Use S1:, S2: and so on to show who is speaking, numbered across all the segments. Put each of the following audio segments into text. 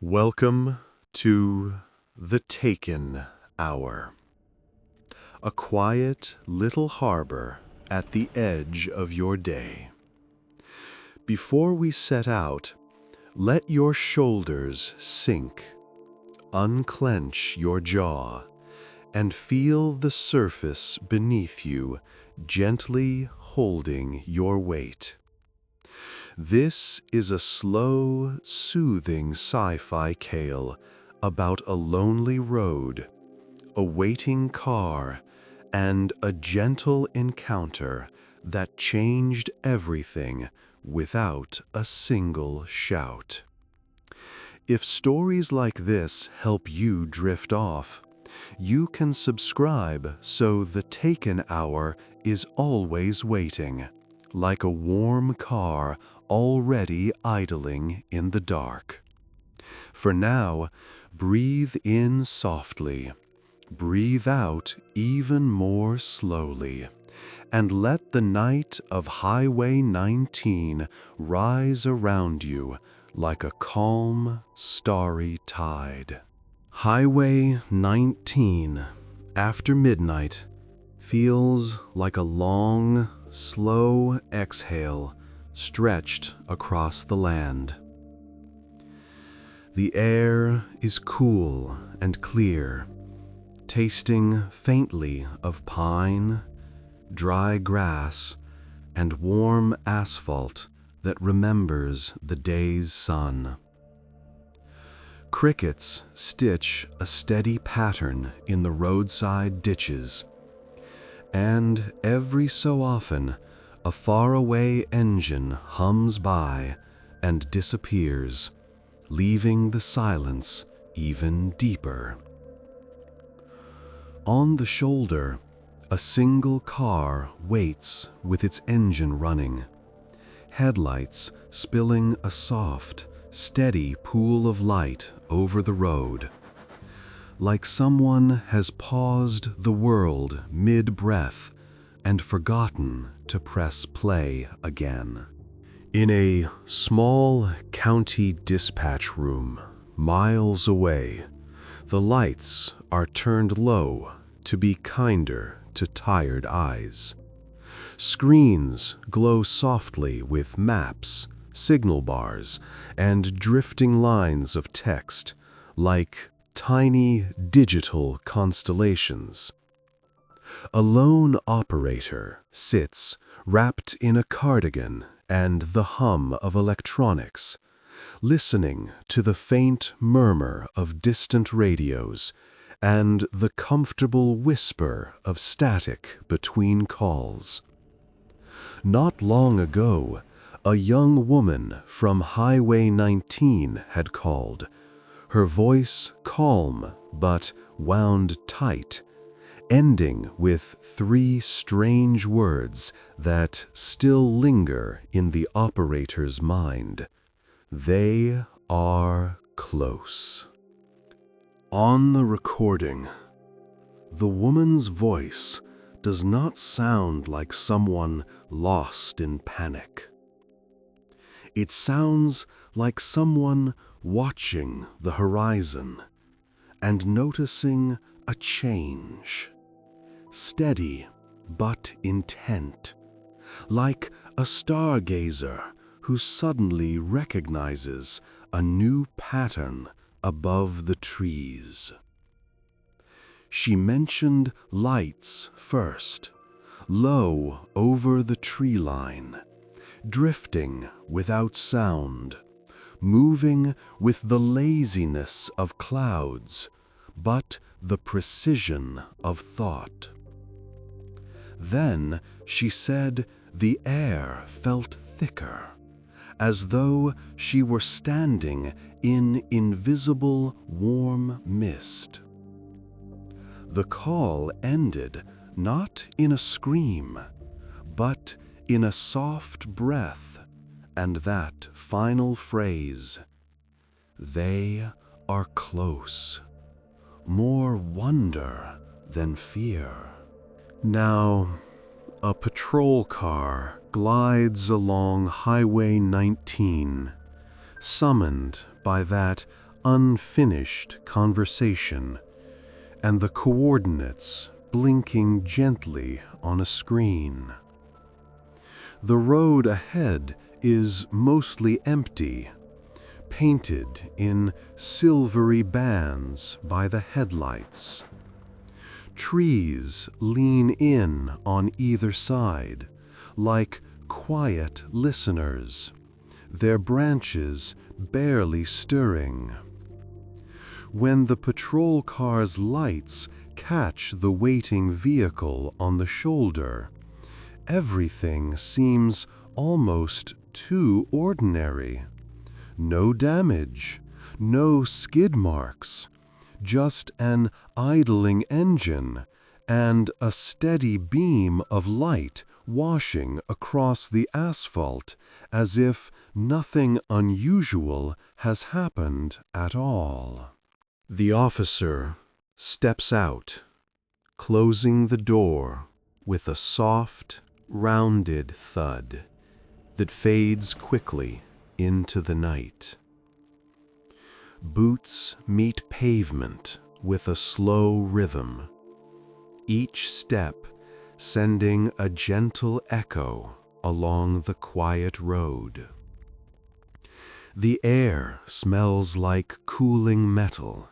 S1: Welcome to the Taken Hour, a quiet little harbor at the edge of your day. Before we set out, let your shoulders sink, unclench your jaw, and feel the surface beneath you gently holding your weight. This is a slow, soothing sci-fi tale about a lonely road, a waiting car, and a gentle encounter that changed everything without a single shout. If stories like this help you drift off, you can subscribe so the Taken Hour is always waiting, like a warm car already idling in the dark. For now, breathe in softly, breathe out even more slowly, and let the night of Highway 19 rise around you like a calm, starry tide. Highway 19, after midnight, feels like a long, slow exhale stretched across the land. The air is cool and clear, tasting faintly of pine, dry grass, and warm asphalt that remembers the day's sun. Crickets stitch a steady pattern in the roadside ditches, and every so often a faraway engine hums by and disappears, leaving the silence even deeper. On the shoulder, a single car waits with its engine running, headlights spilling a soft, steady pool of light over the road, like someone has paused the world mid-breath and forgotten to press play again. In a small county dispatch room miles away, the lights are turned low to be kinder to tired eyes. Screens glow softly with maps, signal bars, and drifting lines of text, like tiny digital constellations. A lone operator sits wrapped in a cardigan and the hum of electronics, listening to the faint murmur of distant radios and the comfortable whisper of static between calls. Not long ago, a young woman from Highway 19 had called, her voice calm but wound tight, ending with three strange words that still linger in the operator's mind. They are close. On the recording, the woman's voice does not sound like someone lost in panic. It sounds like someone watching the horizon and noticing a change, steady but intent, like a stargazer who suddenly recognizes a new pattern above the trees. She mentioned lights first, low over the tree line, drifting without sound, moving with the laziness of clouds, but the precision of thought. Then she said the air felt thicker, as though she were standing in invisible warm mist. The call ended not in a scream, but in a soft breath, and that final phrase, "They are close," more wonder than fear. Now, a patrol car glides along Highway 19, summoned by that unfinished conversation, and the coordinates blinking gently on a screen. The road ahead is mostly empty, painted in silvery bands by the headlights. Trees lean in on either side, like quiet listeners, their branches barely stirring. When the patrol car's lights catch the waiting vehicle on the shoulder, everything seems almost too ordinary. No damage, no skid marks, just an idling engine and a steady beam of light washing across the asphalt as if nothing unusual has happened at all. The officer steps out, closing the door with a soft, rounded thud that fades quickly into the night. Boots meet pavement with a slow rhythm, each step sending a gentle echo along the quiet road. The air smells like cooling metal,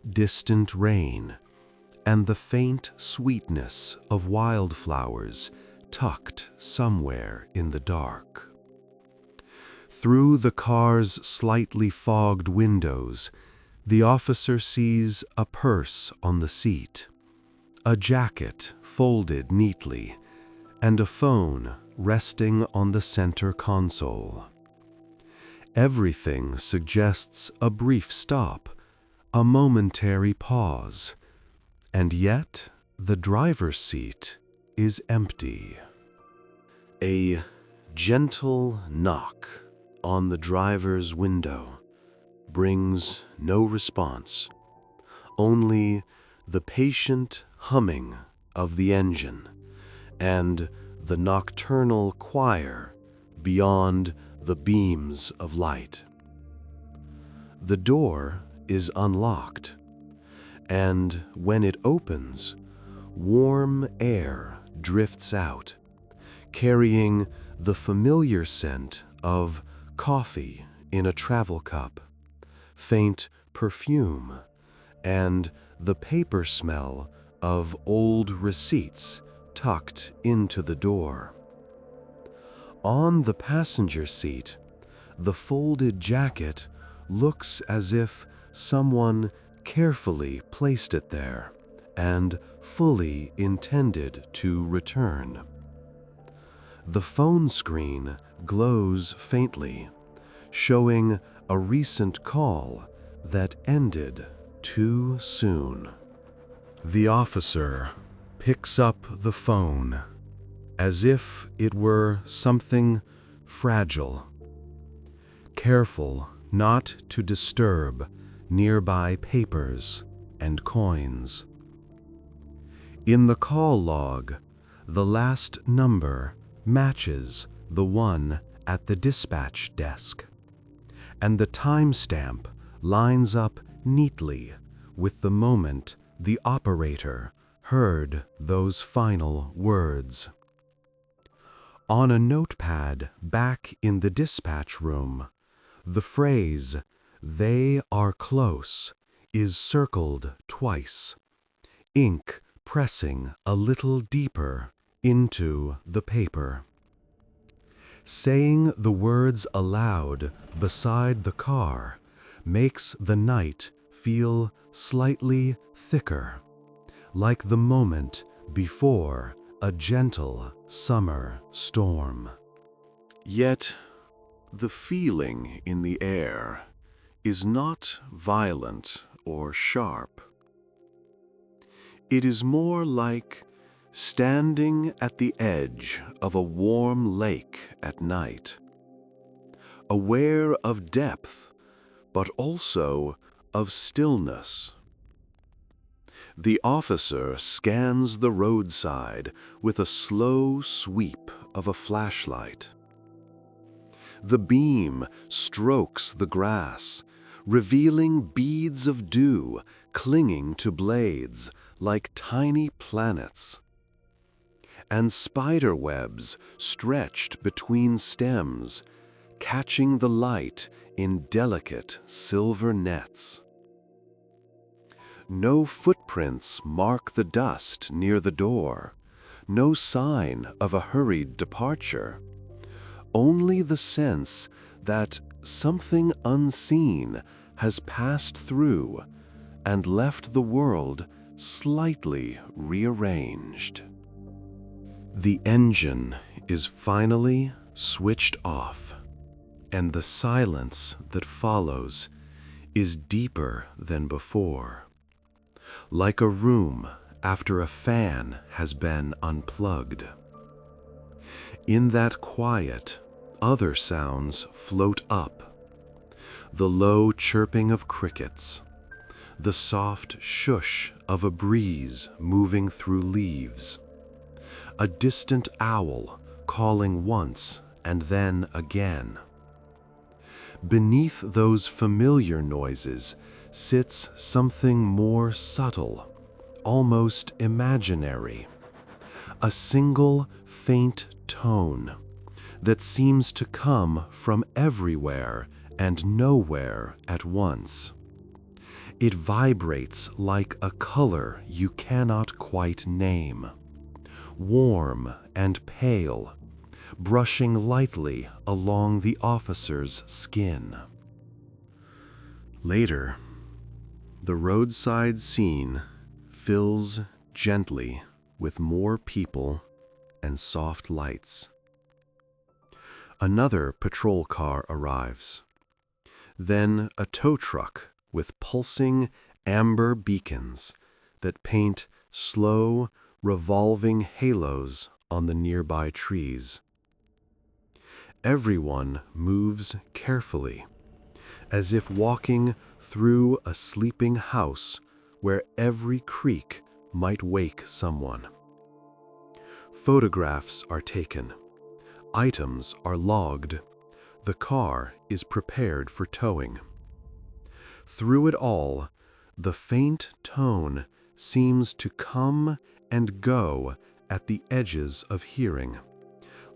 S1: distant rain, and the faint sweetness of wildflowers tucked somewhere in the dark. Through the car's slightly fogged windows, the officer sees a purse on the seat, a jacket folded neatly, and a phone resting on the center console. Everything suggests a brief stop, a momentary pause, and yet the driver's seat is empty. A gentle knock on the driver's window brings no response, only the patient humming of the engine and the nocturnal choir beyond the beams of light. The door is unlocked, and when it opens, warm air drifts out, carrying the familiar scent of coffee in a travel cup, faint perfume, and the paper smell of old receipts tucked into the door. On the passenger seat, the folded jacket looks as if someone carefully placed it there and fully intended to return. The phone screen glows faintly, showing a recent call that ended too soon. The officer picks up the phone as if it were something fragile, careful not to disturb nearby papers and coins. In the call log, the last number matches the one at the dispatch desk, and the timestamp lines up neatly with the moment the operator heard those final words. On a notepad back in the dispatch room, the phrase, "They are close," is circled twice, ink pressing a little deeper into the paper. Saying the words aloud beside the car makes the night feel slightly thicker, like the moment before a gentle summer storm. Yet, the feeling in the air is not violent or sharp. It is more like standing at the edge of a warm lake at night, aware of depth, but also of stillness. The officer scans the roadside with a slow sweep of a flashlight. The beam strokes the grass, revealing beads of dew clinging to blades like tiny planets, and spider webs stretched between stems, catching the light in delicate silver nets. No footprints mark the dust near the door, no sign of a hurried departure, only the sense that something unseen has passed through and left the world slightly rearranged. The engine is finally switched off, and the silence that follows is deeper than before, like a room after a fan has been unplugged. In that quiet, other sounds float up: the low chirping of crickets, the soft shush of a breeze moving through leaves, a distant owl calling once and then again. Beneath those familiar noises sits something more subtle, almost imaginary, a single faint tone that seems to come from everywhere and nowhere at once. It vibrates like a color you cannot quite name, warm and pale, brushing lightly along the officer's skin. Later, the roadside scene fills gently with more people and soft lights. Another patrol car arrives, then a tow truck with pulsing amber beacons that paint slow, revolving halos on the nearby trees. Everyone moves carefully, as if walking through a sleeping house where every creak might wake someone. Photographs are taken, items are logged, the car is prepared for towing. Through it all, the faint tone seems to come and go at the edges of hearing,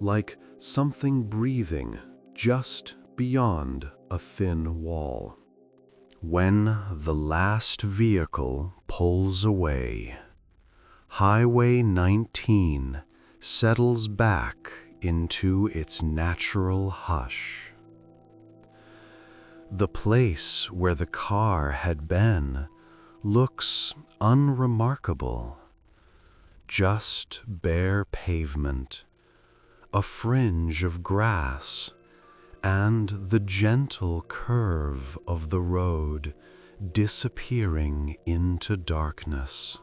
S1: like something breathing just beyond a thin wall. When the last vehicle pulls away, Highway 19 settles back into its natural hush. The place where the car had been looks unremarkable, just bare pavement, a fringe of grass, and the gentle curve of the road disappearing into darkness.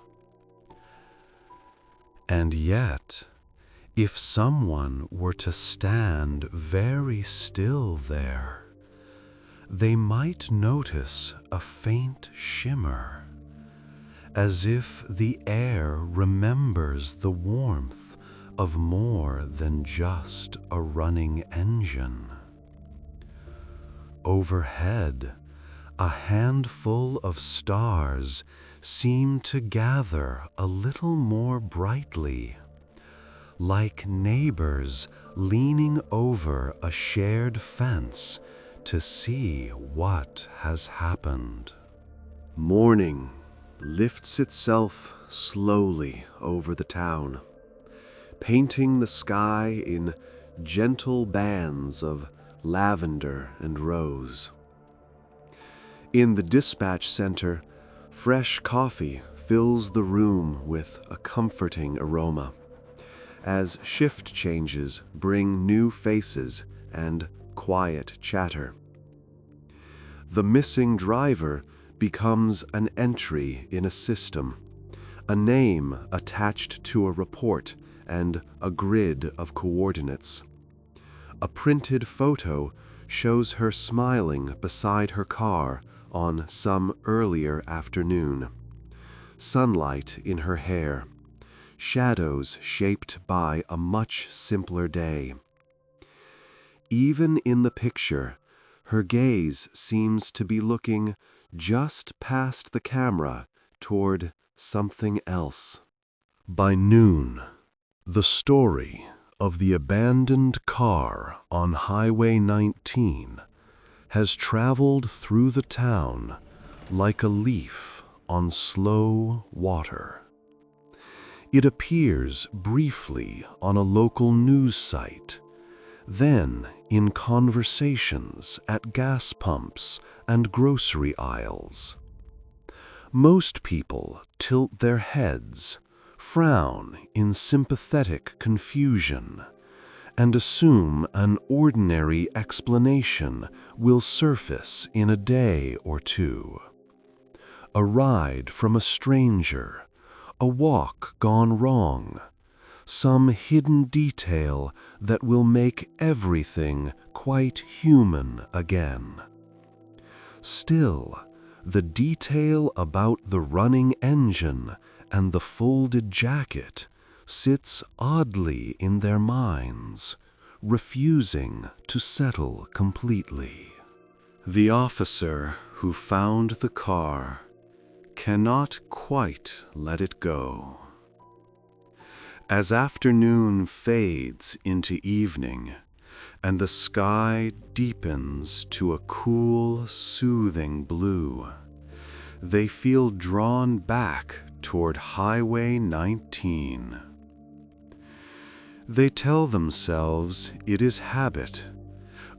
S1: And yet, if someone were to stand very still there, they might notice a faint shimmer, as if the air remembers the warmth of more than just a running engine. Overhead, a handful of stars seem to gather a little more brightly, like neighbors leaning over a shared fence to see what has happened. Morning lifts itself slowly over the town, painting the sky in gentle bands of lavender and rose. In the dispatch center, fresh coffee fills the room with a comforting aroma, as shift changes bring new faces and quiet chatter. The missing driver becomes an entry in a system, a name attached to a report and a grid of coordinates. A printed photo shows her smiling beside her car on some earlier afternoon. Sunlight in her hair, shadows shaped by a much simpler day. Even in the picture, Her gaze seems to be looking just past the camera toward something else. By noon, the story of the abandoned car on Highway 19 has traveled through the town like a leaf on slow water. It appears briefly on a local news site, then in conversations at gas pumps and grocery aisles. Most people tilt their heads, frown in sympathetic confusion, and assume an ordinary explanation will surface in a day or two. A ride from a stranger, a walk gone wrong, some hidden detail that will make everything quite human again. Still, the detail about the running engine and the folded jacket sits oddly in their minds, refusing to settle completely. The officer who found the car cannot quite let it go. As afternoon fades into evening, and the sky deepens to a cool, soothing blue, they feel drawn back toward Highway 19. They tell themselves it is habit,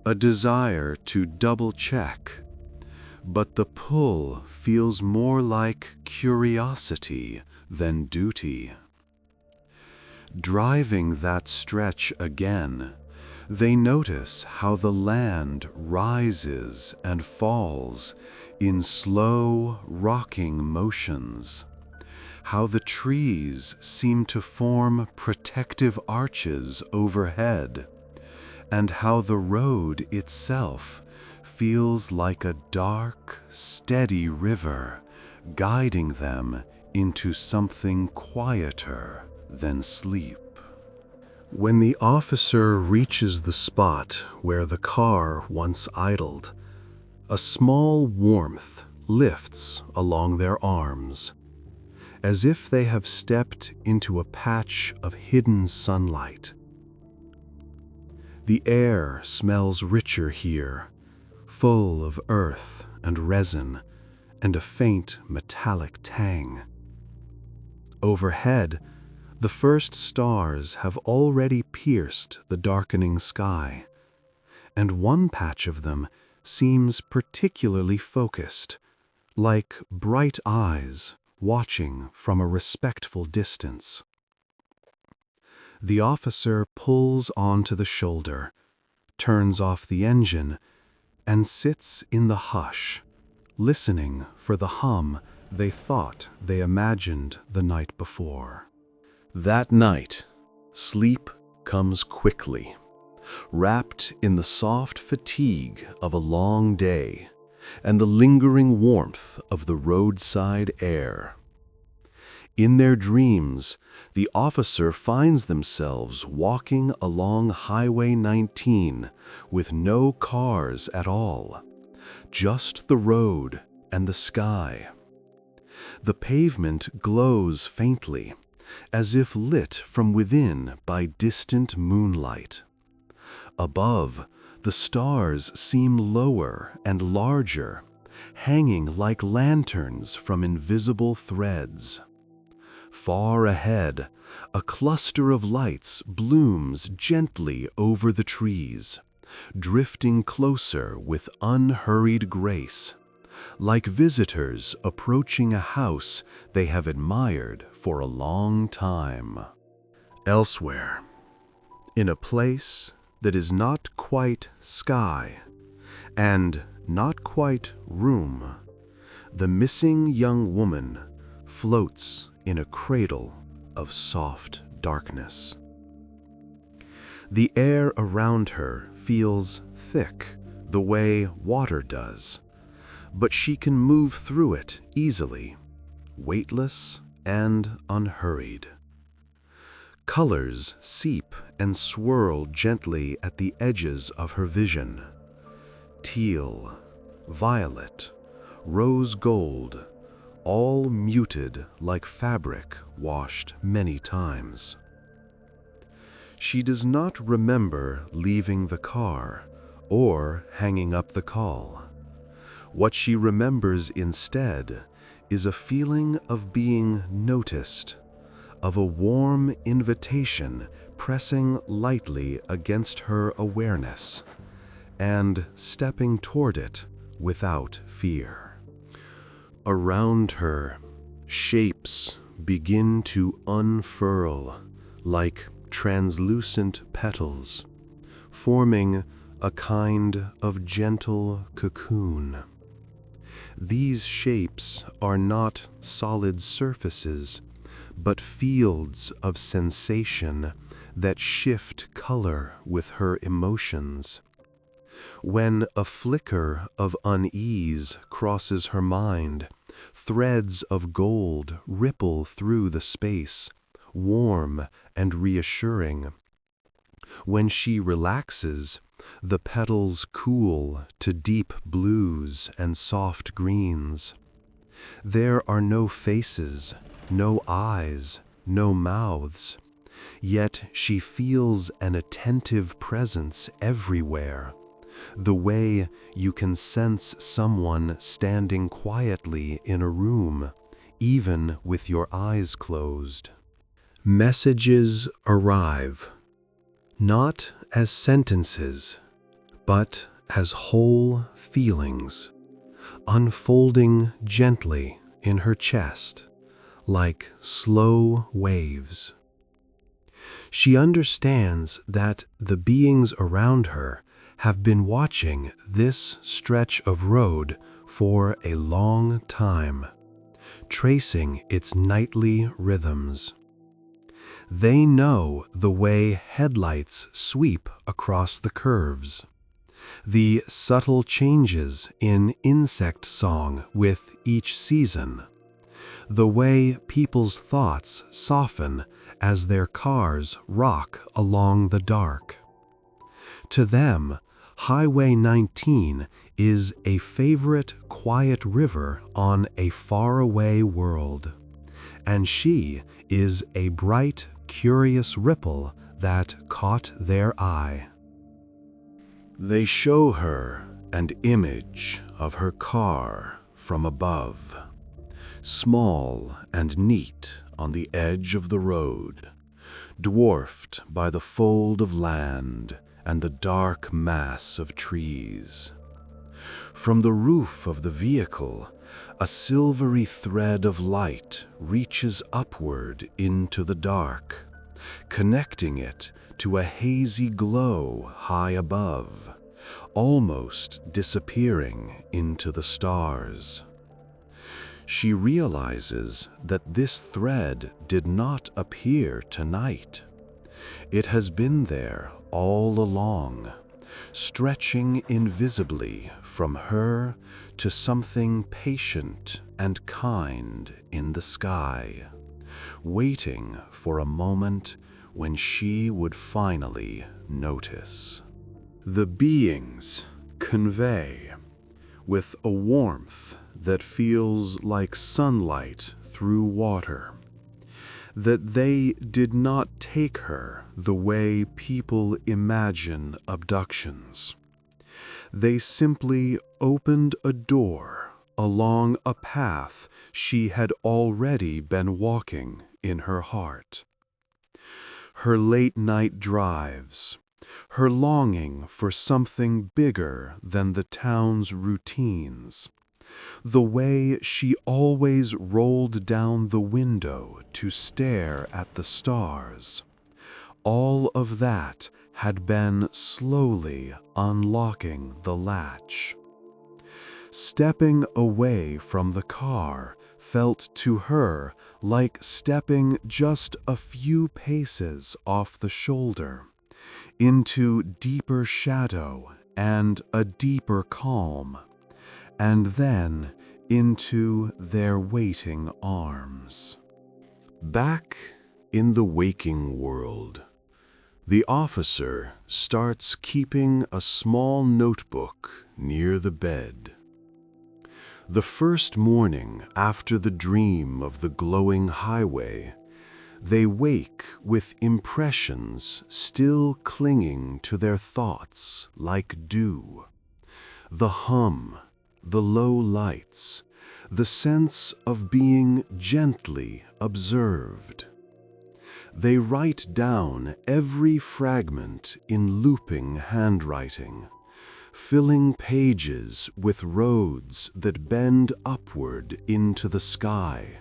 S1: a desire to double-check, but the pull feels more like curiosity than duty. Driving that stretch again, they notice how the land rises and falls in slow, rocking motions, how the trees seem to form protective arches overhead, and how the road itself feels like a dark, steady river guiding them into something quieter than sleep. When the officer reaches the spot where the car once idled, a small warmth lifts along their arms, as if they have stepped into a patch of hidden sunlight. The air smells richer here, full of earth and resin and a faint metallic tang. Overhead, the first stars have already pierced the darkening sky, and one patch of them seems particularly focused, like bright eyes watching from a respectful distance. The officer pulls onto the shoulder, turns off the engine, and sits in the hush, listening for the hum they thought they imagined the night before. That night, sleep comes quickly, wrapped in the soft fatigue of a long day and the lingering warmth of the roadside air. In their dreams, the officer finds themselves walking along Highway 19 with no cars at all, just the road and the sky. The pavement glows faintly, as if lit from within by distant moonlight. Above, the stars seem lower and larger, hanging like lanterns from invisible threads. Far ahead, a cluster of lights blooms gently over the trees, drifting closer with unhurried grace, like visitors approaching a house they have admired for a long time. Elsewhere, in a place that is not quite sky and not quite room, the missing young woman floats in a cradle of soft darkness. The air around her feels thick the way water does, but she can move through it easily, weightless and unhurried. Colors seep and swirl gently at the edges of her vision. teal, violet, rose gold, all muted like fabric washed many times. She does not remember leaving the car or hanging up the call. What she remembers instead is a feeling of being noticed, of a warm invitation pressing lightly against her awareness, and stepping toward it without fear. Around her, shapes begin to unfurl like translucent petals, forming a kind of gentle cocoon. These shapes are not solid surfaces, but fields of sensation that shift color with her emotions. When a flicker of unease crosses her mind, threads of gold ripple through the space, warm and reassuring. When she relaxes, the petals cool to deep blues and soft greens. There are no faces, no eyes, no mouths, yet she feels an attentive presence everywhere, the way you can sense someone standing quietly in a room, even with your eyes closed. Messages arrive, not as sentences, but as whole feelings, unfolding gently in her chest, like slow waves. She understands that the beings around her have been watching this stretch of road for a long time, tracing its nightly rhythms. They know the way headlights sweep across the curves, the subtle changes in insect song with each season, the way people's thoughts soften as their cars rock along the dark. To them, Highway 19 is a favorite quiet river on a faraway world, and she is a bright, curious ripple that caught their eye. They show her an image of her car from above, small and neat on the edge of the road, dwarfed by the fold of land and the dark mass of trees. From the roof of the vehicle, a silvery thread of light reaches upward into the dark, connecting it to a hazy glow high above, almost disappearing into the stars. She realizes that this thread did not appear tonight. It has been there all along, stretching invisibly from her to something patient and kind in the sky, waiting for a moment when she would finally notice. The beings convey, with a warmth that feels like sunlight through water, that they did not take her the way people imagine abductions. They simply opened a door along a path she had already been walking in her heart. Her late-night drives, her longing for something bigger than the town's routines, the way she always rolled down the window to stare at the stars, all of that had been slowly unlocking the latch. Stepping away from the car felt to her like stepping just a few paces off the shoulder, into deeper shadow and a deeper calm, and then into their waiting arms. Back in the waking world, the officer starts keeping a small notebook near the bed. The first morning after the dream of the glowing highway, they wake with impressions still clinging to their thoughts like dew. The hum, the low lights, the sense of being gently observed. They write down every fragment in looping handwriting, filling pages with roads that bend upward into the sky,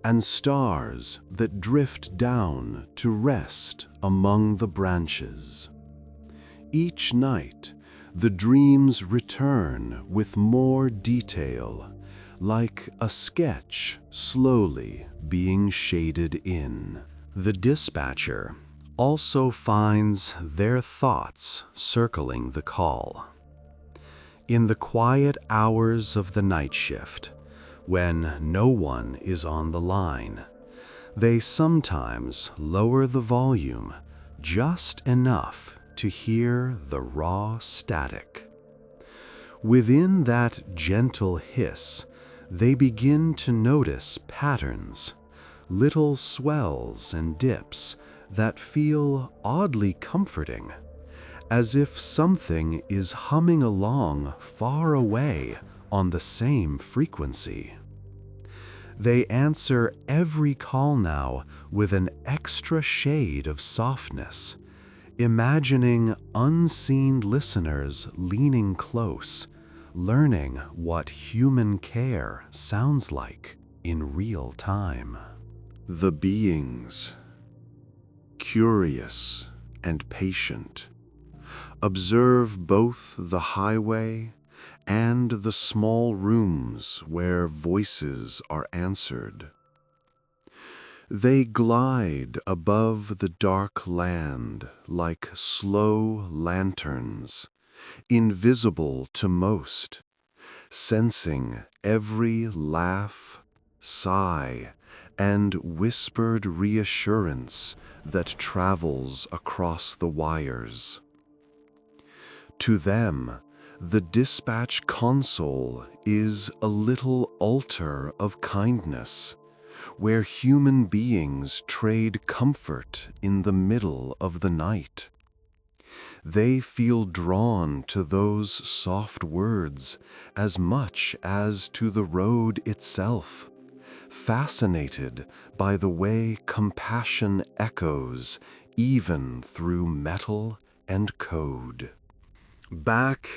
S1: and stars that drift down to rest among the branches. Each night, the dreams return with more detail, like a sketch slowly being shaded in. The dispatcher also finds their thoughts circling the call. In the quiet hours of the night shift, when no one is on the line, they sometimes lower the volume just enough to hear the raw static. Within that gentle hiss, they begin to notice patterns, little swells and dips that feel oddly comforting, as if something is humming along far away on the same frequency. They answer every call now with an extra shade of softness, imagining unseen listeners leaning close, learning what human care sounds like in real time. The beings, curious and patient, observe both the highway and the small rooms where voices are answered. They glide above the dark land like slow lanterns, invisible to most, sensing every laugh, sigh, and whispered reassurance that travels across the wires. To them, the dispatch console is a little altar of kindness, where human beings trade comfort in the middle of the night. They feel drawn to those soft words as much as to the road itself, fascinated by the way compassion echoes even through metal and code. Back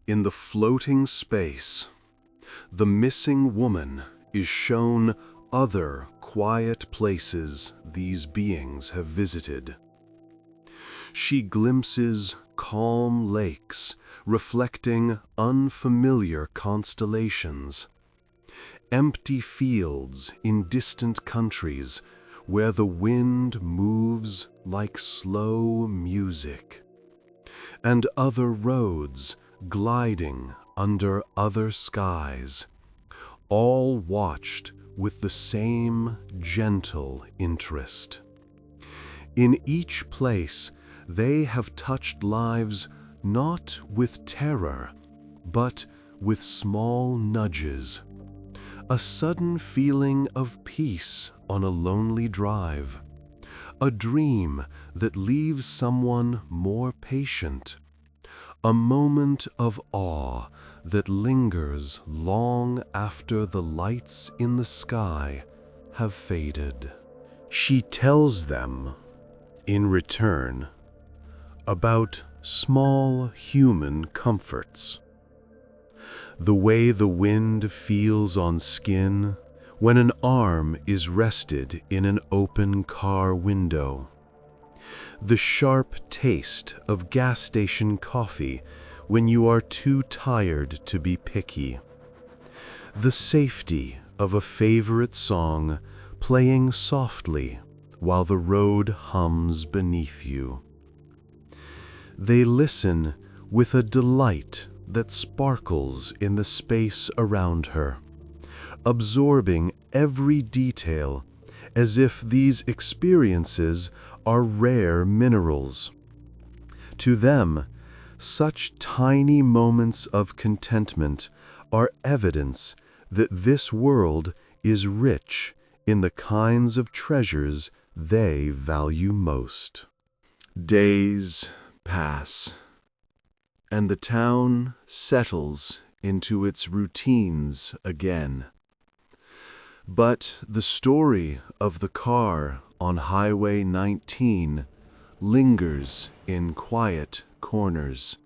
S1: in the floating space, the missing woman is shown other quiet places these beings have visited. She glimpses calm lakes reflecting unfamiliar constellations, empty fields in distant countries where the wind moves like slow music, and other roads gliding under other skies, all watched with the same gentle interest. In each place, they have touched lives not with terror, but with small nudges, a sudden feeling of peace on a lonely drive, a dream that leaves someone more patient, a moment of awe that lingers long after the lights in the sky have faded. She tells them, in return, about small human comforts. The way the wind feels on skin when an arm is rested in an open car window. The sharp taste of gas station coffee when you are too tired to be picky. The safety of a favorite song playing softly while the road hums beneath you. They listen with a delight that sparkles in the space around her, absorbing every detail as if these experiences are rare minerals. To them, Such tiny moments of contentment are evidence that this world is rich in the kinds of treasures they value most. Days pass, and the town settles into its routines again. But the story of the car on Highway 19 lingers in quiet corners.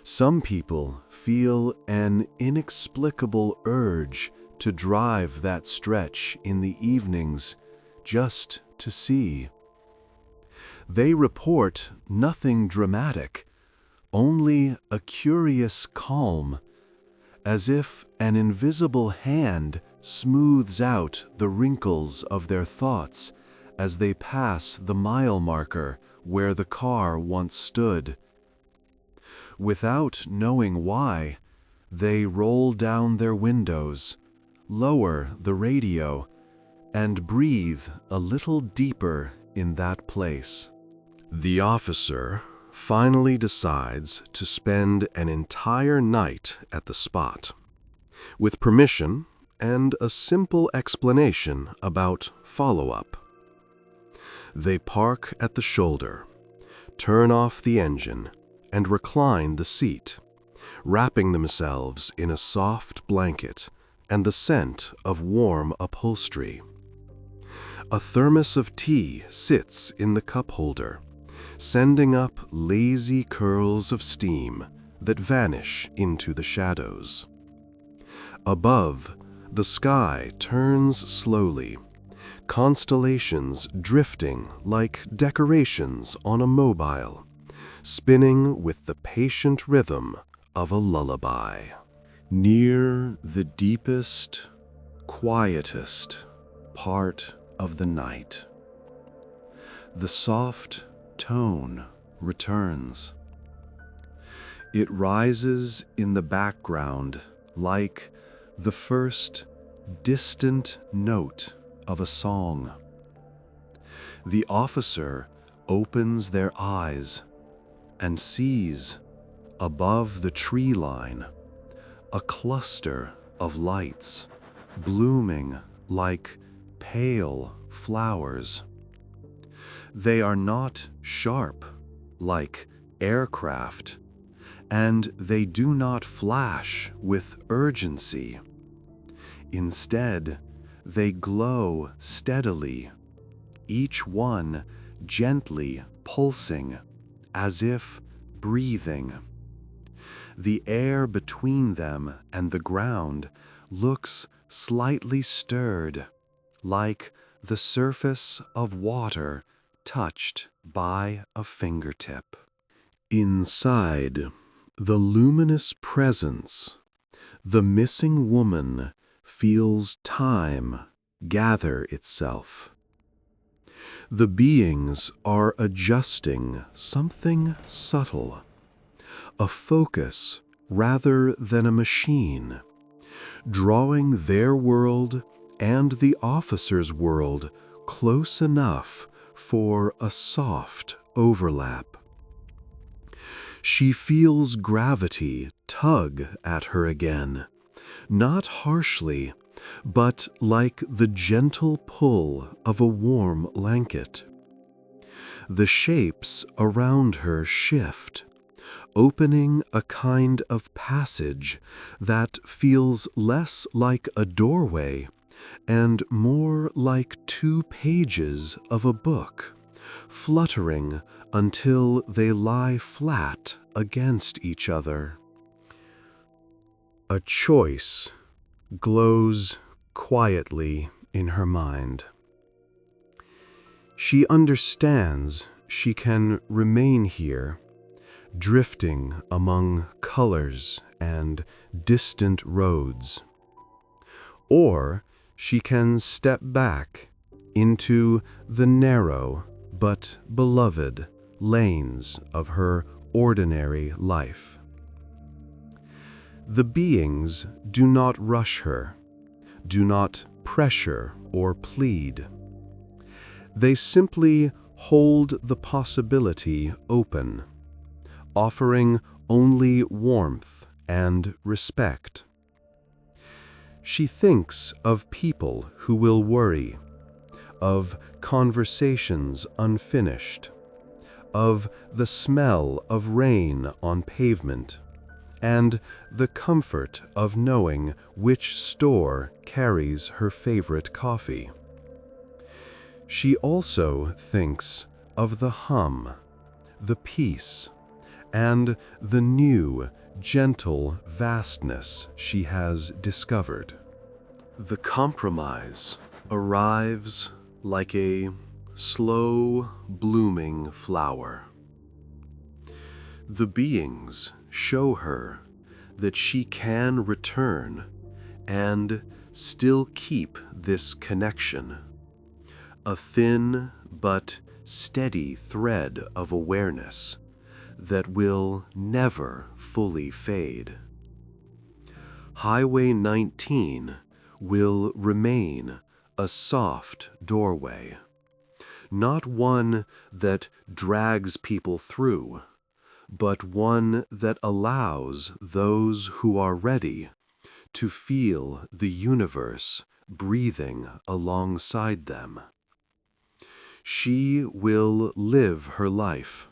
S1: Some people feel an inexplicable urge to drive that stretch in the evenings just to see. They report nothing dramatic, only a curious calm, as if an invisible hand smooths out the wrinkles of their thoughts as they pass the mile marker where the car once stood. Without knowing why, they roll down their windows, lower the radio, and breathe a little deeper in that place. The officer finally decides to spend an entire night at the spot, with permission and a simple explanation about follow-up. They park at the shoulder, turn off the engine, and recline the seat, wrapping themselves in a soft blanket and the scent of warm upholstery. A thermos of tea sits in the cup holder, sending up lazy curls of steam that vanish into the shadows. Above, the sky turns slowly, constellations drifting like decorations on a mobile, spinning with the patient rhythm of a lullaby. Near the deepest, quietest part of the night, the soft tone returns. It rises in the background like the first distant note of a song. The officer opens their eyes and sees, above the tree line, a cluster of lights blooming like pale flowers. They are not sharp like aircraft, and they do not flash with urgency. Instead, they glow steadily, each one gently pulsing, as if breathing. The air between them and the ground looks slightly stirred, like the surface of water touched by a fingertip. Inside, the luminous presence, the missing woman feels time gather itself. The beings are adjusting something subtle, a focus rather than a machine, drawing their world and the officer's world close enough for a soft overlap. She feels gravity tug at her again, not harshly, but like the gentle pull of a warm blanket. The shapes around her shift, opening a kind of passage that feels less like a doorway and more like 2 pages of a book, fluttering until they lie flat against each other. A choice glows quietly in her mind. She understands she can remain here, drifting among colors and distant roads. Or she can step back into the narrow but beloved lanes of her ordinary life. The beings do not rush her, do not pressure or plead. They simply hold the possibility open, offering only warmth and respect. She thinks of people who will worry, of conversations unfinished, of the smell of rain on pavement, and the comfort of knowing which store carries her favorite coffee. She also thinks of the hum, the peace, and the new, gentle vastness she has discovered. The compromise arrives like a slow, blooming flower. The beings show her that she can return and still keep this connection, a thin but steady thread of awareness that will never fully fade. Highway 19 will remain a soft doorway, not one that drags people through, but one that allows those who are ready to feel the universe breathing alongside them. She will live her life,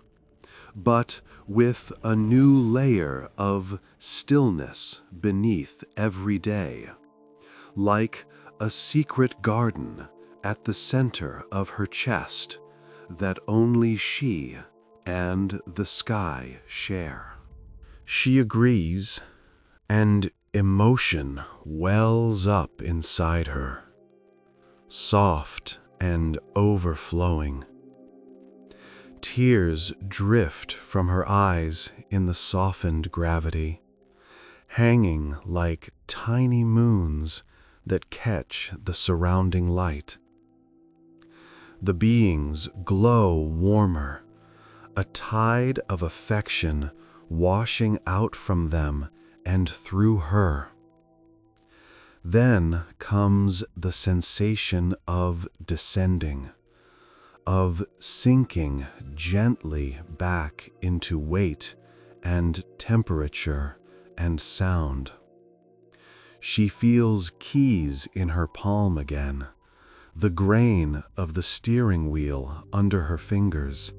S1: but with a new layer of stillness beneath every day, like a secret garden at the center of her chest that only she and the sky share. She agrees, and emotion wells up inside her, soft and overflowing. Tears drift from her eyes in the softened gravity, hanging like tiny moons that catch the surrounding light. The beings glow warmer, a tide of affection washing out from them and through her. Then comes the sensation of descending, of sinking gently back into weight and temperature and sound. She feels keys in her palm again, the grain of the steering wheel under her fingers,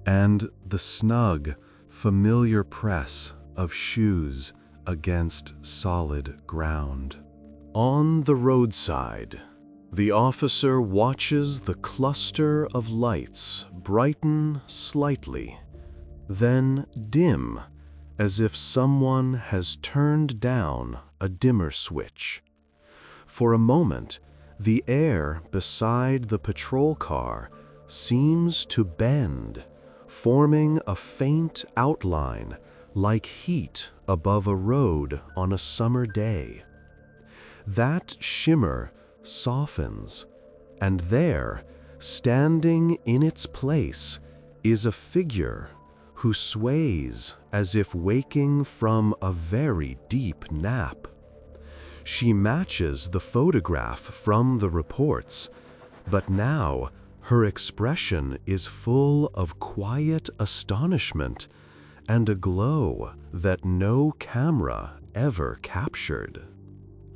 S1: and the snug, familiar press of shoes against solid ground. On the roadside, the officer watches the cluster of lights brighten slightly, then dim, as if someone has turned down a dimmer switch. For a moment, the air beside the patrol car seems to bend, forming a faint outline like heat above a road on a summer day. That shimmer softens, and there, standing in its place, is a figure who sways as if waking from a very deep nap. She matches the photograph from the reports, but now her expression is full of quiet astonishment and a glow that no camera ever captured.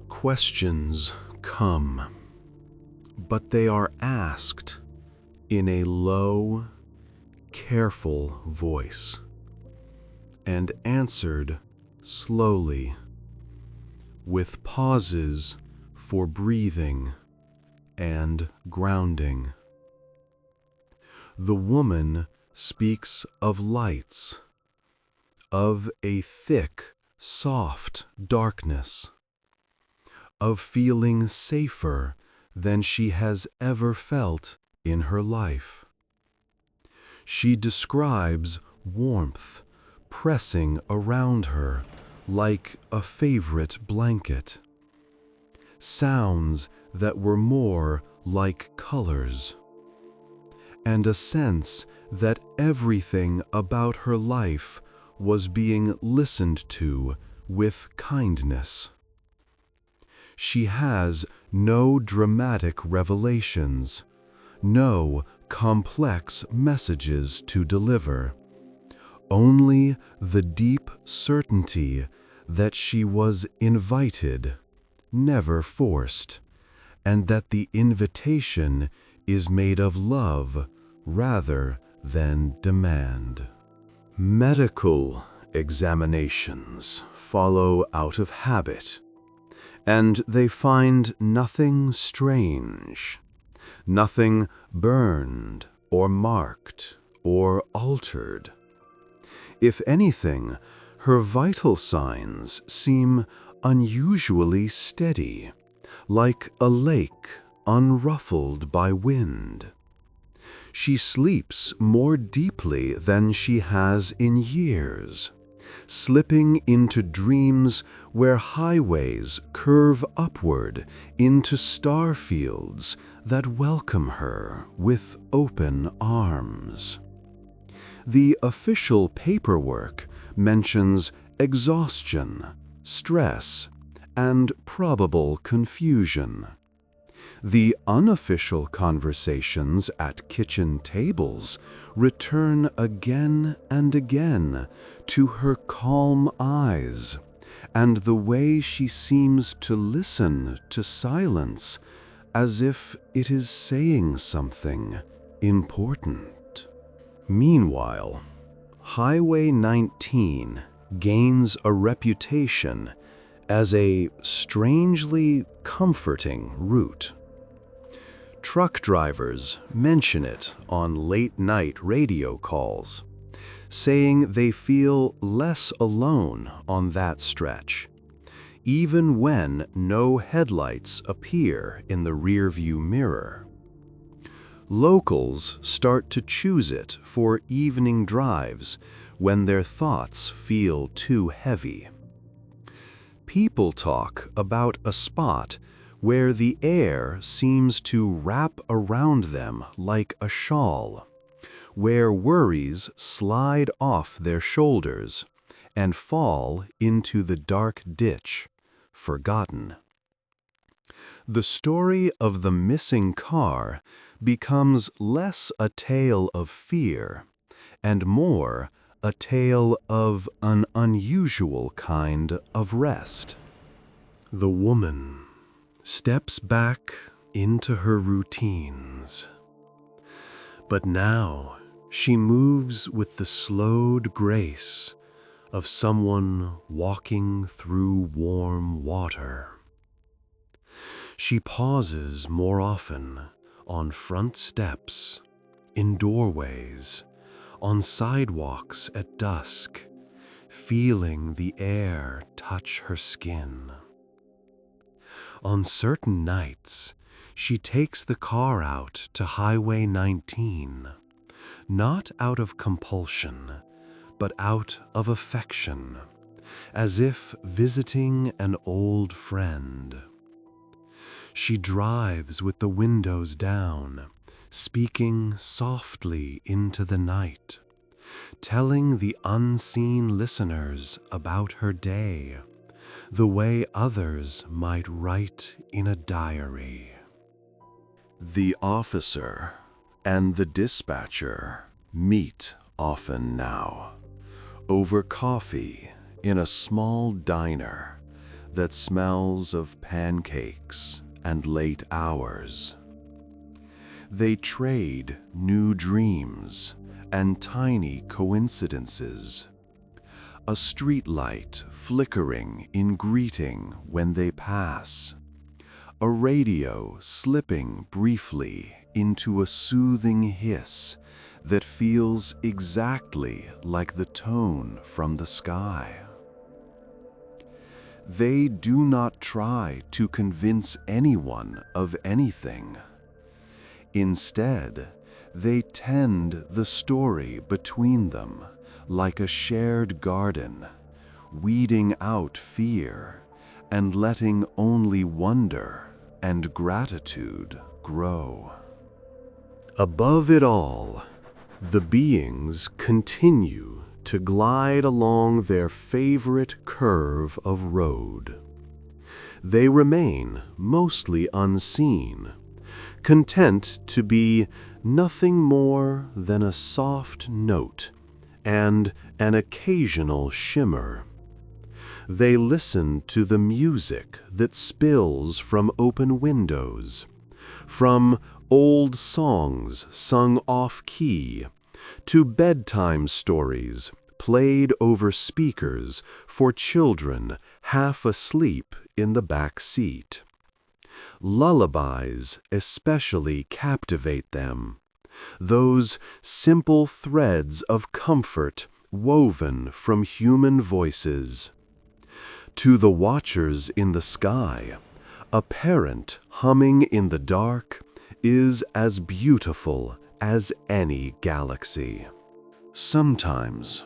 S1: Questions come, but they are asked in a low, careful voice and answered slowly, with pauses for breathing and grounding. The woman speaks of lights, of a thick, soft darkness, of feeling safer than she has ever felt in her life. She describes warmth pressing around her like a favorite blanket, sounds that were more like colors, and a sense that everything about her life was being listened to with kindness. She has no dramatic revelations, no complex messages to deliver, only the deep certainty that she was invited, never forced, and that the invitation is made of love rather than demand. Medical examinations follow out of habit, and they find nothing strange, nothing burned or marked or altered. If anything, her vital signs seem unusually steady, like a lake unruffled by wind. She sleeps more deeply than she has in years, slipping into dreams where highways curve upward into star fields that welcome her with open arms. The official paperwork mentions exhaustion, stress, and probable confusion. The unofficial conversations at kitchen tables return again and again to her calm eyes and the way she seems to listen to silence as if it is saying something important. Meanwhile, Highway 19 gains a reputation as a strangely comforting route. Truck drivers mention it on late-night radio calls, saying they feel less alone on that stretch, even when no headlights appear in the rearview mirror. Locals start to choose it for evening drives when their thoughts feel too heavy. People talk about a spot where the air seems to wrap around them like a shawl, where worries slide off their shoulders and fall into the dark ditch, forgotten. The story of the missing car becomes less a tale of fear and more a tale of an unusual kind of rest. The woman steps back into her routines, but now she moves with the slowed grace of someone walking through warm water. She pauses more often on front steps, in doorways, on sidewalks at dusk, feeling the air touch her skin. On certain nights, she takes the car out to Highway 19, not out of compulsion, but out of affection, as if visiting an old friend. She drives with the windows down, speaking softly into the night, telling the unseen listeners about her day, the way others might write in a diary. The officer and the dispatcher meet often now, over coffee in a small diner that smells of pancakes and late hours. They trade new dreams and tiny coincidences, a streetlight flickering in greeting when they pass, a radio slipping briefly into a soothing hiss that feels exactly like the tone from the sky. They do not try to convince anyone of anything. Instead, they tend the story between them like a shared garden, weeding out fear and letting only wonder and gratitude grow. Above it all, the beings continue to glide along their favorite curve of road. They remain mostly unseen, content to be nothing more than a soft note and an occasional shimmer. They listen to the music that spills from open windows, from old songs sung off-key, to bedtime stories played over speakers for children half asleep in the back seat. Lullabies especially captivate them, those simple threads of comfort woven from human voices. To the watchers in the sky, a parent humming in the dark is as beautiful as any galaxy. Sometimes,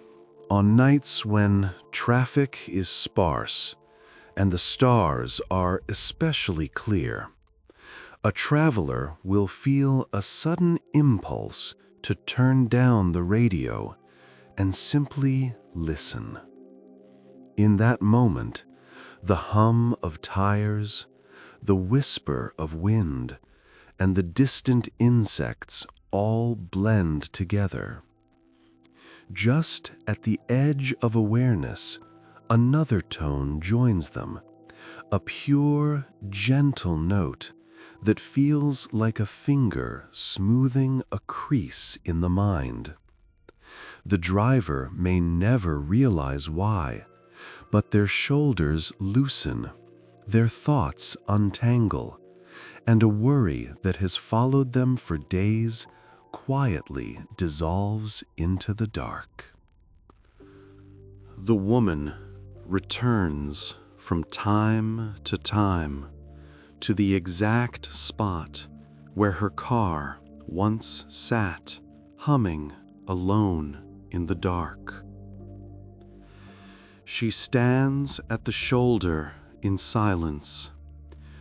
S1: on nights when traffic is sparse and the stars are especially clear, a traveler will feel a sudden impulse to turn down the radio and simply listen. In that moment, the hum of tires, the whisper of wind, and the distant insects all blend together. Just at the edge of awareness, another tone joins them, a pure, gentle note that feels like a finger smoothing a crease in the mind. The driver may never realize why, but their shoulders loosen, their thoughts untangle, and a worry that has followed them for days quietly dissolves into the dark. The woman returns from time to time to the exact spot where her car once sat, humming alone in the dark. She stands at the shoulder in silence,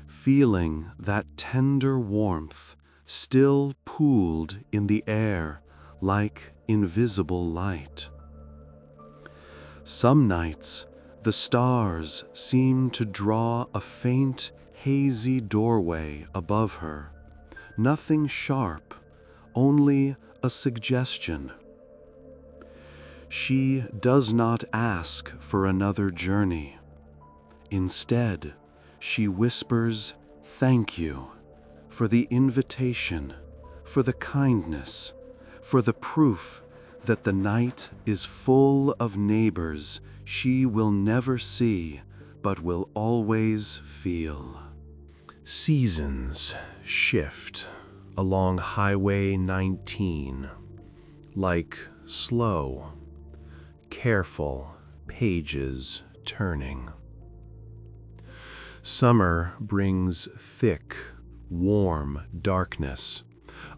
S1: feeling that tender warmth still pooled in the air like invisible light. Some nights, the stars seem to draw a faint, hazy doorway above her, nothing sharp, only a suggestion. She does not ask for another journey. Instead, she whispers, "Thank you," for the invitation, for the kindness, for the proof that the night is full of neighbors she will never see, but will always feel. Seasons shift along Highway 19, like slow, careful pages turning. Summer brings thick, warm darkness,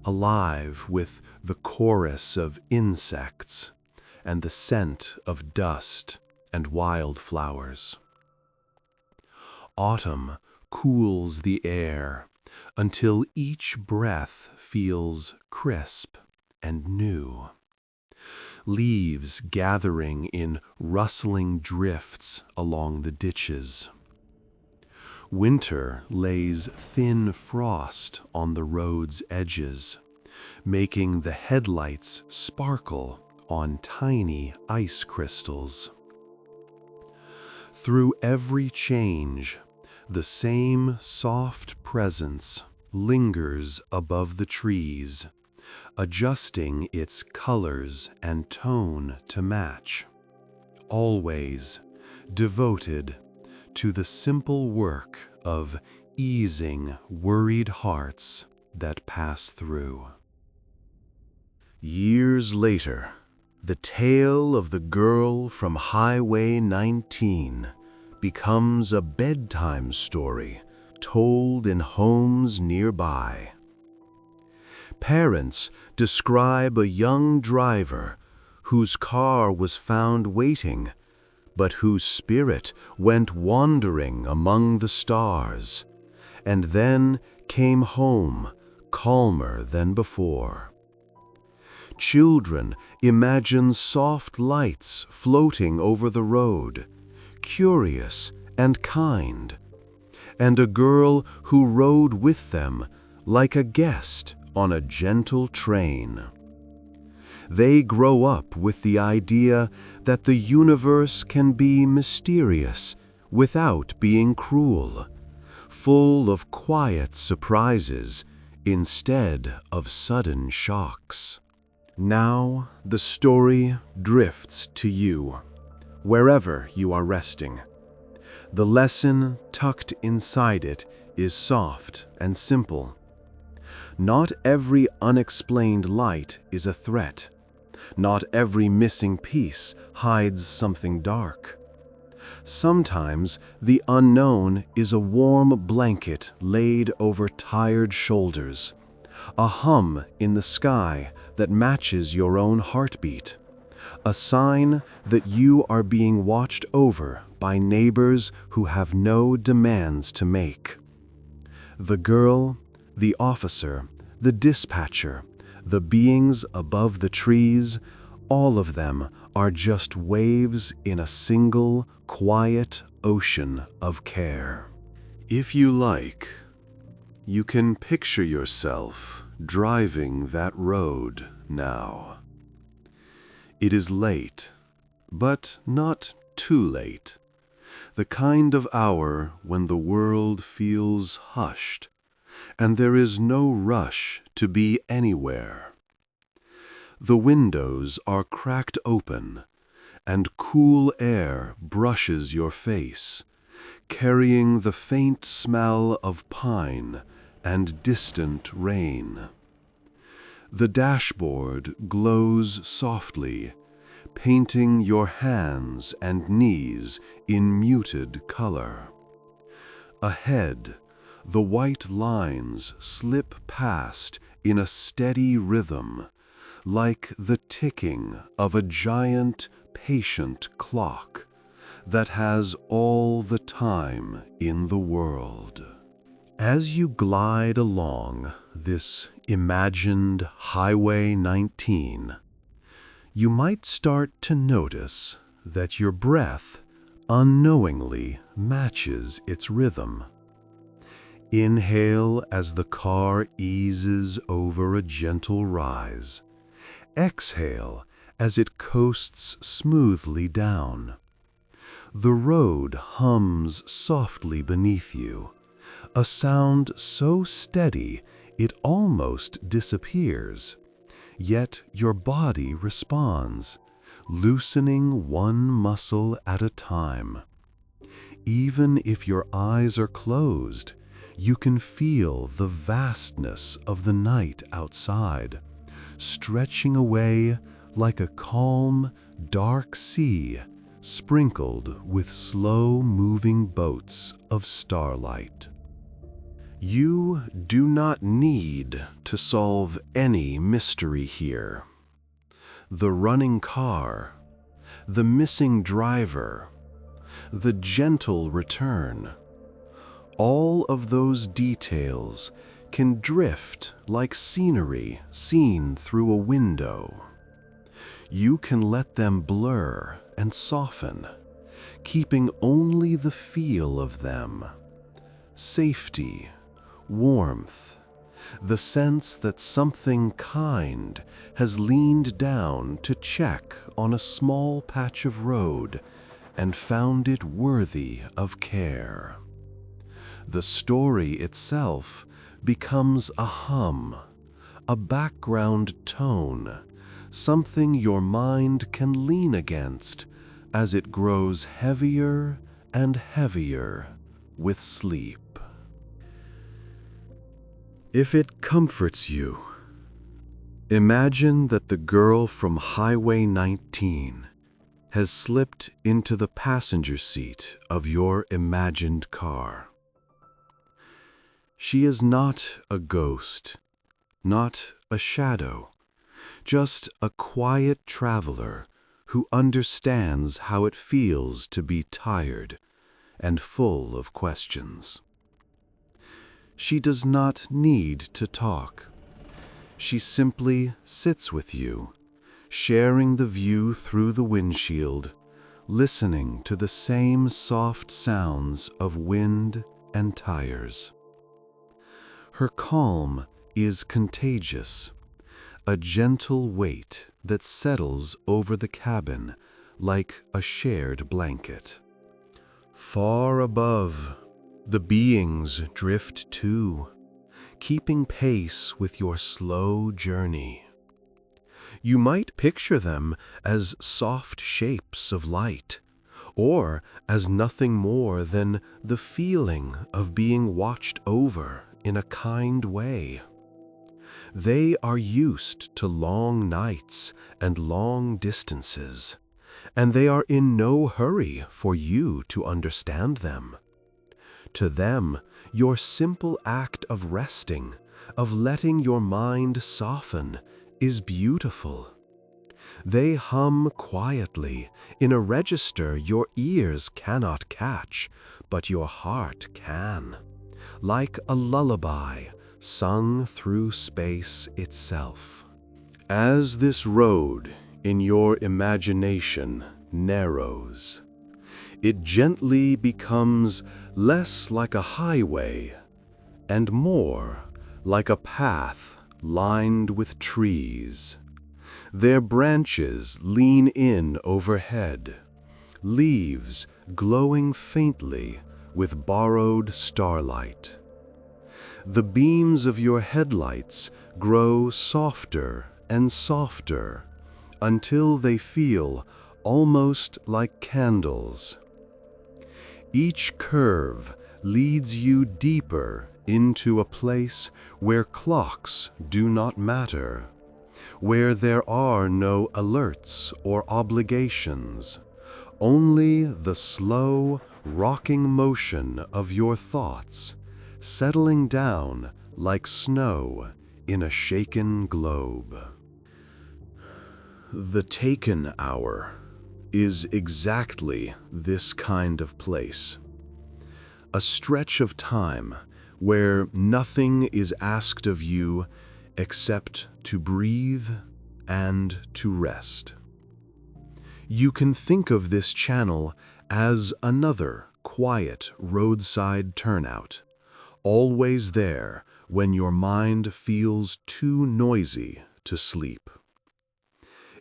S1: alive with the chorus of insects and the scent of dust and wildflowers. Autumn cools the air until each breath feels crisp and new. Leaves gathering in rustling drifts along the ditches. Winter lays thin frost on the road's edges, making the headlights sparkle on tiny ice crystals. Through every change, the same soft presence lingers above the trees, adjusting its colors and tone to match, always devoted to the simple work of easing worried hearts that pass through. Years later, the tale of the girl from Highway 19 becomes a bedtime story told in homes nearby. Parents describe a young driver whose car was found waiting, but whose spirit went wandering among the stars, and then came home calmer than before. Children imagine soft lights floating over the road, curious and kind, and a girl who rode with them like a guest on a gentle train. They grow up with the idea that the universe can be mysterious without being cruel, full of quiet surprises instead of sudden shocks. Now the story drifts to you, wherever you are resting. The lesson tucked inside it is soft and simple. Not every unexplained light is a threat. Not every missing piece hides something dark. Sometimes the unknown is a warm blanket laid over tired shoulders, a hum in the sky that matches your own heartbeat, a sign that you are being watched over by neighbors who have no demands to make. The girl, the officer, the dispatcher, the beings above the trees, all of them are just waves in a single, quiet ocean of care. If you like, you can picture yourself driving that road now. It is late, but not too late. The kind of hour when the world feels hushed, and there is no rush to be anywhere. The windows are cracked open, and cool air brushes your face, carrying the faint smell of pine and distant rain. The dashboard glows softly, painting your hands and knees in muted color. Ahead, the white lines slip past in a steady rhythm, like the ticking of a giant, patient clock that has all the time in the world. As you glide along this imagined Highway 19, you might start to notice that your breath unknowingly matches its rhythm. Inhale as the car eases over a gentle rise. Exhale as it coasts smoothly down. The road hums softly beneath you, a sound so steady it almost disappears. Yet your body responds, loosening one muscle at a time. Even if your eyes are closed, you can feel the vastness of the night outside, stretching away like a calm, dark sea, sprinkled with slow-moving boats of starlight. You do not need to solve any mystery here. The running car, the missing driver, the gentle return, all of those details can drift like scenery seen through a window. You can let them blur and soften, keeping only the feel of them. Safety, warmth, the sense that something kind has leaned down to check on a small patch of road and found it worthy of care. The story itself becomes a hum, a background tone, something your mind can lean against as it grows heavier and heavier with sleep. If it comforts you, imagine that the girl from Highway 19 has slipped into the passenger seat of your imagined car. She is not a ghost, not a shadow, just a quiet traveler who understands how it feels to be tired and full of questions. She does not need to talk. She simply sits with you, sharing the view through the windshield, listening to the same soft sounds of wind and tires. Her calm is contagious, a gentle weight that settles over the cabin like a shared blanket. Far above, the beings drift too, keeping pace with your slow journey. You might picture them as soft shapes of light, or as nothing more than the feeling of being watched over in a kind way. They are used to long nights and long distances, and they are in no hurry for you to understand them. To them, your simple act of resting, of letting your mind soften, is beautiful. They hum quietly in a register your ears cannot catch, but your heart can, like a lullaby sung through space itself. As this road in your imagination narrows, it gently becomes less like a highway and more like a path lined with trees. Their branches lean in overhead, leaves glowing faintly with borrowed starlight. The beams of your headlights grow softer and softer until they feel almost like candles. Each curve leads you deeper into a place where clocks do not matter, where there are no alerts or obligations, only the slow, rocking motion of your thoughts, settling down like snow in a shaken globe. The taken hour is exactly this kind of place. A stretch of time where nothing is asked of you except to breathe and to rest. You can think of this channel as another quiet roadside turnout, always there when your mind feels too noisy to sleep.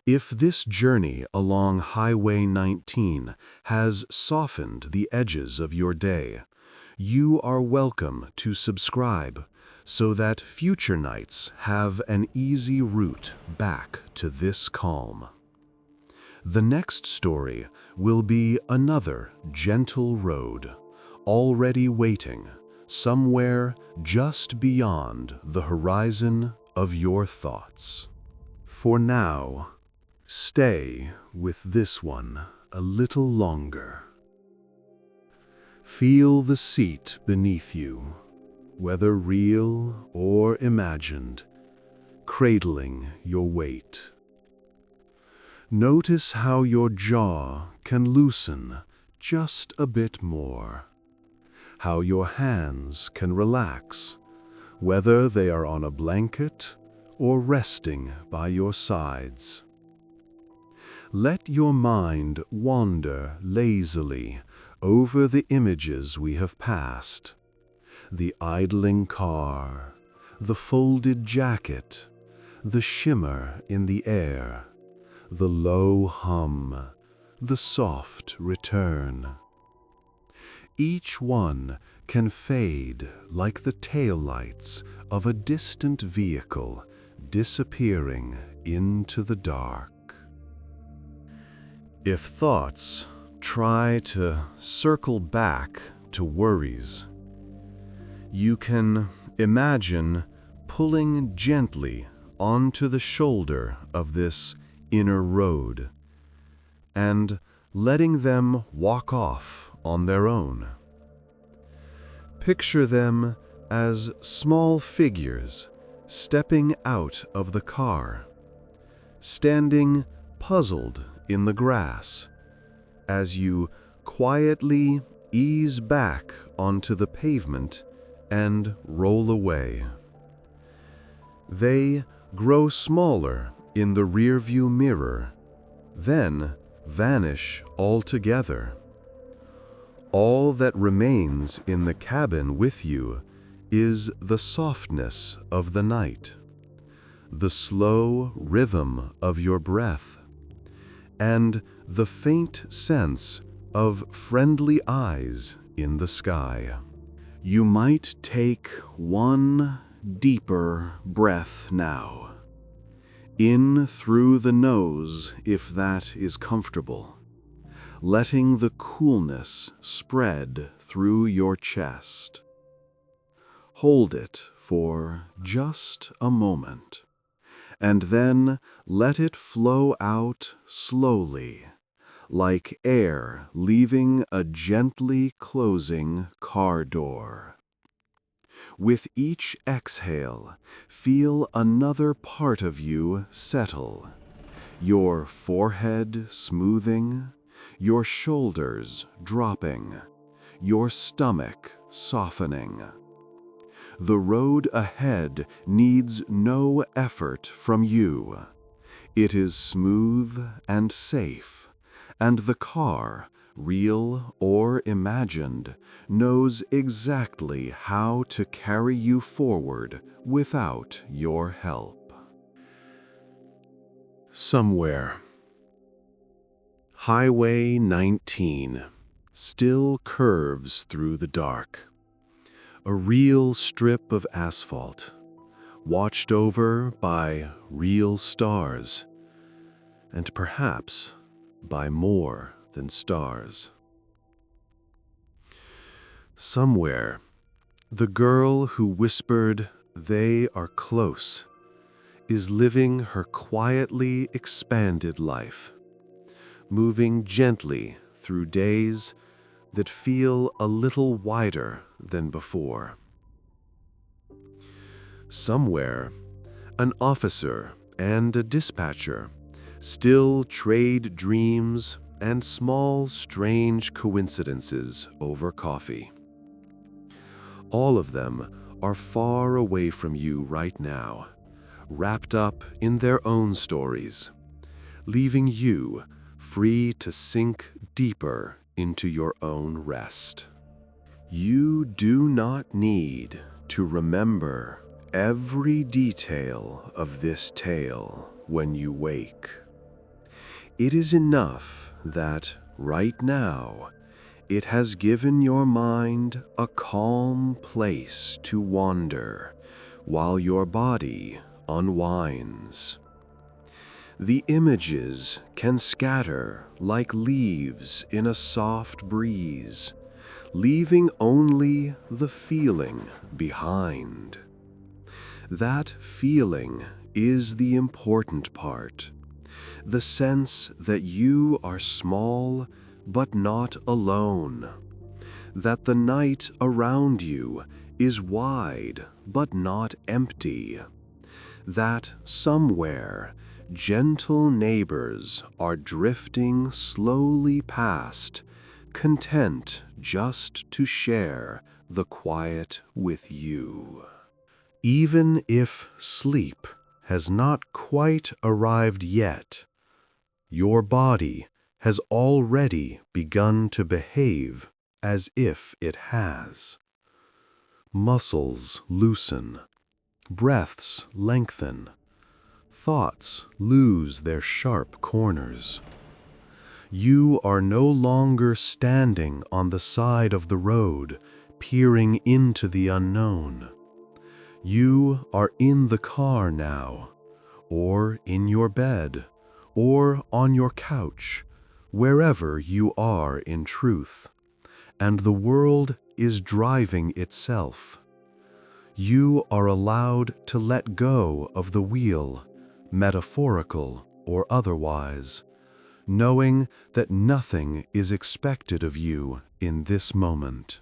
S1: If this journey along Highway 19 has softened the edges of your day, you are welcome to subscribe so that future nights have an easy route back to this calm. The next story will be another gentle road, already waiting somewhere just beyond the horizon of your thoughts. For now, stay with this one a little longer. Feel the seat beneath you, whether real or imagined, cradling your weight. Notice how your jaw can loosen just a bit more, how your hands can relax, whether they are on a blanket or resting by your sides. Let your mind wander lazily over the images we have passed. The idling car, the folded jacket, the shimmer in the air, the low hum, the soft return. Each one can fade like the taillights of a distant vehicle disappearing into the dark. If thoughts try to circle back to worries, you can imagine pulling gently onto the shoulder of this inner road and letting them walk off on their own. Picture them as small figures stepping out of the car, standing puzzled in the grass as you quietly ease back onto the pavement and roll away. They grow smaller in the rearview mirror, then vanish altogether. All that remains in the cabin with you is the softness of the night, the slow rhythm of your breath, and the faint sense of friendly eyes in the sky. You might take one deeper breath now, in through the nose if that is comfortable, letting the coolness spread through your chest. Hold it for just a moment, and then let it flow out slowly, like air leaving a gently closing car door. With each exhale, feel another part of you settle, your forehead smoothing, your shoulders dropping, your stomach softening. The road ahead needs no effort from you. It is smooth and safe, and the car, real or imagined, knows exactly how to carry you forward without your help. Somewhere. Highway 19 still curves through the dark. A real strip of asphalt, watched over by real stars, and perhaps by more than stars. Somewhere, the girl who whispered, "They are close," is living her quietly expanded life, moving gently through days that feel a little wider than before. Somewhere, an officer and a dispatcher still trade dreams and small, strange coincidences over coffee. All of them are far away from you right now, wrapped up in their own stories, leaving you free to sink deeper into your own rest. You do not need to remember every detail of this tale when you wake. It is enough that, right now, it has given your mind a calm place to wander while your body unwinds. The images can scatter like leaves in a soft breeze, leaving only the feeling behind. That feeling is the important part, the sense that you are small but not alone, that the night around you is wide but not empty, that somewhere gentle neighbors are drifting slowly past, content just to share the quiet with you. Even if sleep has not quite arrived yet, your body has already begun to behave as if it has. Muscles loosen, breaths lengthen, thoughts lose their sharp corners. You are no longer standing on the side of the road, peering into the unknown. You are in the car now, or in your bed, or on your couch, wherever you are in truth, and the world is driving itself. You are allowed to let go of the wheel, metaphorical or otherwise, knowing that nothing is expected of you in this moment.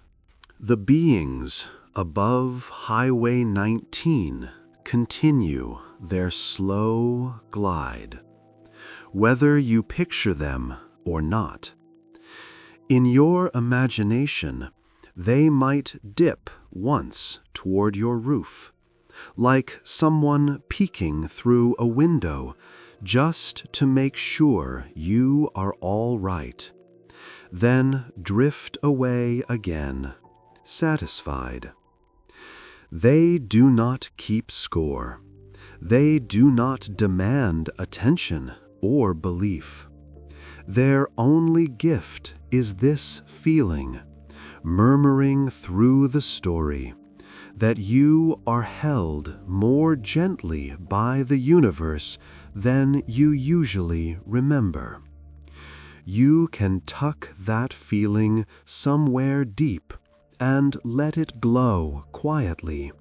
S1: The beings above Highway 19 continue their slow glide, whether you picture them or not. In your imagination, they might dip once toward your roof, like someone peeking through a window just to make sure you are all right, then drift away again, satisfied. They do not keep score. They do not demand attention or belief. Their only gift is this feeling, murmuring through the story, that you are held more gently by the universe than you usually remember. You can tuck that feeling somewhere deep and let it glow quietly,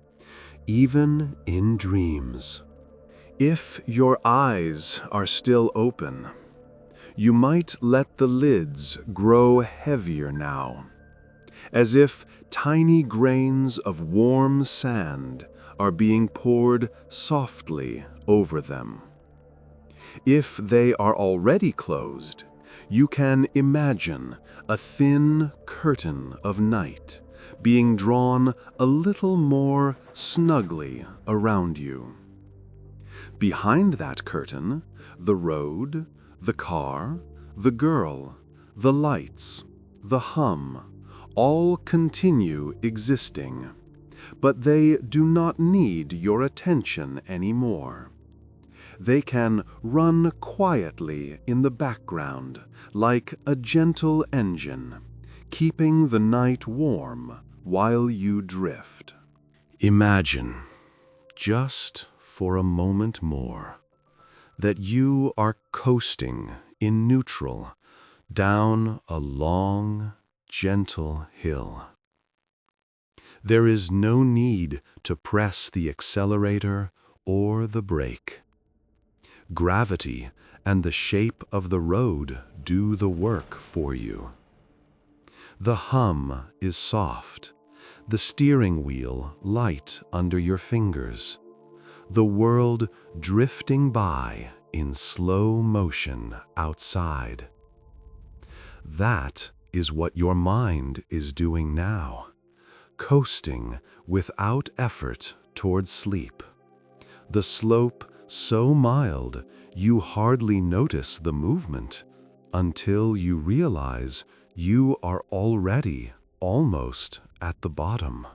S1: even in dreams. If your eyes are still open, you might let the lids grow heavier now, as if tiny grains of warm sand are being poured softly over them. If they are already closed, you can imagine a thin curtain of night being drawn a little more snugly around you. Behind that curtain, the road, the car, the girl, the lights, the hum, all continue existing, but they do not need your attention anymore. They can run quietly in the background like a gentle engine, keeping the night warm while you drift. Imagine, just for a moment more, that you are coasting in neutral down a long, gentle hill. There is no need to press the accelerator or the brake. Gravity and the shape of the road do the work for you. The hum is soft, the steering wheel light under your fingers, the world drifting by in slow motion outside. That is what your mind is doing now, coasting without effort towards sleep. The slope so mild you hardly notice the movement until you realize you are already almost at the bottom.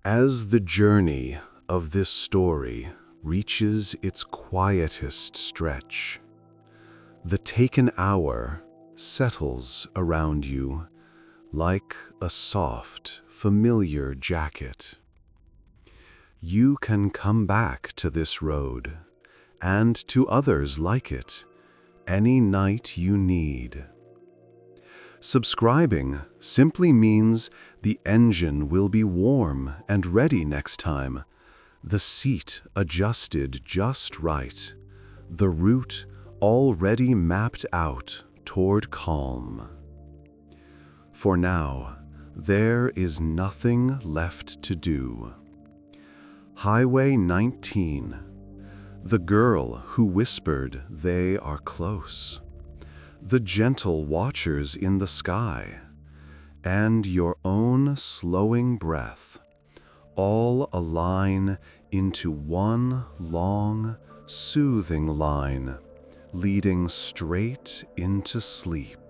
S1: As the journey of this story reaches its quietest stretch, the taken hour settles around you like a soft, familiar jacket. You can come back to this road and to others like it any night you need. Subscribing simply means the engine will be warm and ready next time, the seat adjusted just right, the route already mapped out toward calm. For now, there is nothing left to do. Highway 19, the girl who whispered they are close, the gentle watchers in the sky, and your own slowing breath, all align into one long, soothing line, leading straight into sleep.